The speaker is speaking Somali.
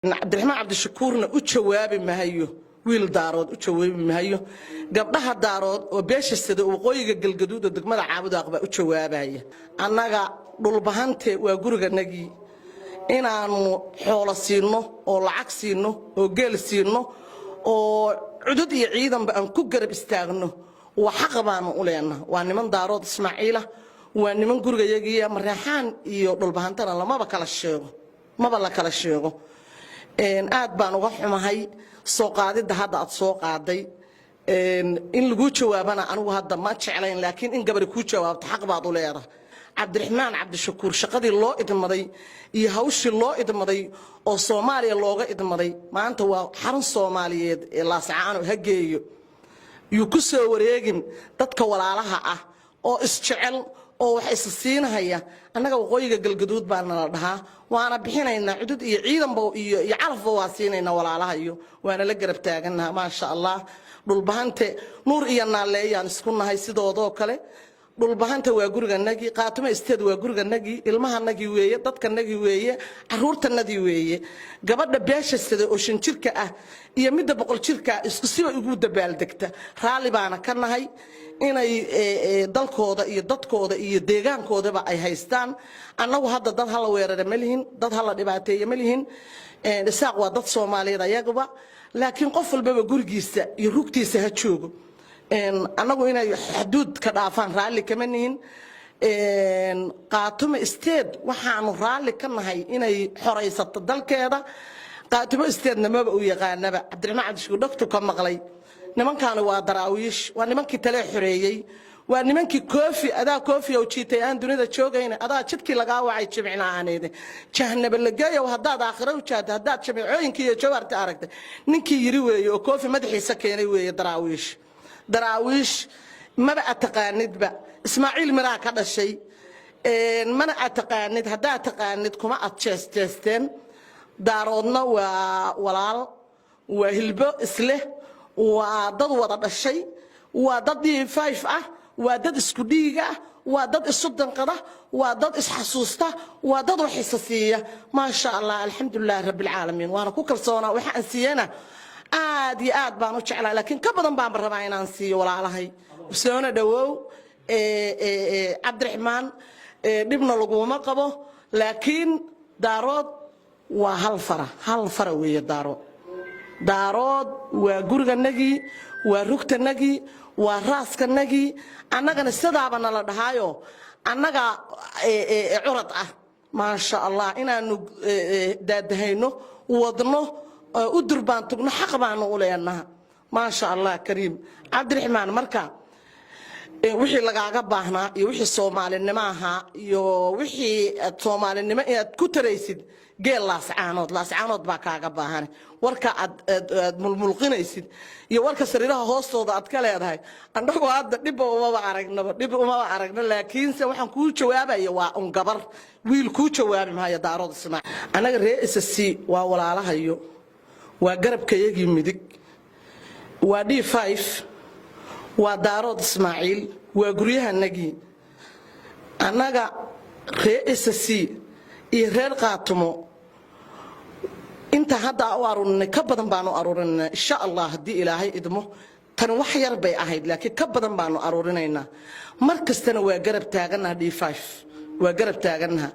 عبد الرحمن عبد الشكورنا وجوابي ما هيو ويل دارود وجوابي ما هيو قبلها دارود وبيش السد وقويق الجلجدود الدقمة عابد أقبل وجوابي هي أنا دول بهنتي وجرج النجي إن أنا حول سينه أو العكس سينه أو جيل سينه أو عدد يعيدن بأن كجر بيستغنوا وحقبان أولينا وأن من دارود إسماعيلة وأن من جرج يجي مريحان يدول بهنتنا الله ما بكلا الشيء ما بلا الشيء aad baan uga xumahay soo qaadida hadda aad soo qaaday in lagu jawaabana anigu hadda ma jeclayn laakiin in gabar ku jawaabto xaq baad u leedahay Cabdiraxmaan Cabdishakuur shaqadii loo idmaday iyo hawshii loo idmaday oo Soomaaliya looga idmaday maanta waa xarun Soomaaliyeed ee la saacano hageeyo yu ku soo wareegin dadka walaalaha ah oo isjecel oo wax isasiinaya annaga waqooyiga galgaduud baan la dhahaa waana bixinaynaa cudud iyo ciidanba iyo calafba waa siinayna walaalaha iyo waana la garab taaganaha ma sha Allah dhulbahante nuur iyo naaleeyaan isku nahay sidoo kale dhulbahante waa guriganagi qaatuma isteed waa guriganagi ilmahanagi weeye dadkanagi weeye caruurtanadi weeye gabadha beesha sida oo 5 jirka ah iyo midda 100 jirka isku si ugu dabaaldegta raali baana ka nahay inay dalkooda iyo dadkooda iyo deegaankoodaba ay haystaan annagu hadda dad hala weerara ma lihin dad hala dhibaateeyo ma lihin isaaq waa dad Soomaaliyeed ayaguba laakiin qof walba gurigiisa iyo rugtiisa ha joogo annagu inay xuduud ka dhaafaan raali kama nihin qaatuma isteed waxaanu raali ka nahay inay xoreysato dalkeeda qaatuma isteedna maba u yaqaanaba Cabdiraxmaan Cabdishakuur dhaqtu ka maqlay nimankan waa daraawiish waa nimankii tale xoreeyay waa nimankii koofi adaa koofi oo jiitay aan dunida joogayna adaa jidkii laga wacay jimcinaanayde jahanaba lagayo hadaad aakhiro u jaad hadaad jimcooyinkii iyo jawarta aragtay ninkii yiri weeyo oo koofi madaxiisa keenay weeyo daraawiish maba ataqaanidba Ismaaciil miraa ka dhashay mana ataqaanid hadaa taqaanid kuma adjeesteen daaroodna waa walaal waa hilbo isle waa dad wada dhashay waa dad D5 ah waa dad isku dhiiga ah waa dad isu danqada waa dad isxasuusta waa dad wax xisasiya ma sha Allah alxamdulillah rabbil alamin waana ku kalsoona waxaan siiyana aad iyo aad baan u jeclaa laakiin ka badan baan rabaa inaan siiyo walaalahay soona dhawow Cabdiraxmaan dibna laguma qabo laakiin daarood waa hal fara weeye daarood waa guriganagi waa rugtanagi waa raaskanagi annagana sidaaba nala dhahaayo annaga curad ah ma sha Allah inaanu daadahayno wadno u durbaan tugno xaq baanu u leenahay ma sha Allah kariim Cabdiraxmaan marka wixii lagaaga baahnaa iyo wixii Soomaalinimo ahaa iyo wixii Soomaalinimo aad ku taraysid geel laascaanood baa kaaga baahan warka aad mulmulqinaysid iyo warka sariiraha hoostooda aad ka leedahay annagu hadda dib uma aragno laakiin se waxaan ku jawaabaya waa un gabar wiil ku jawaabi maayo daarood ismaa anaga reesc waa walaalahayo waa garabkayagii midig waa D5 waa daarood Ismaaciil waa guryahanagi anaga reesc iyo reer qaatumo inta hadda u arurnay ka badan baanu arurinaa insha Allah hadii Ilaahay idmo tan wax yar bay ahayd laakiin ka badan baanu arurinaynaa markastana waa garab taaganaha D5 waa garab taaganaha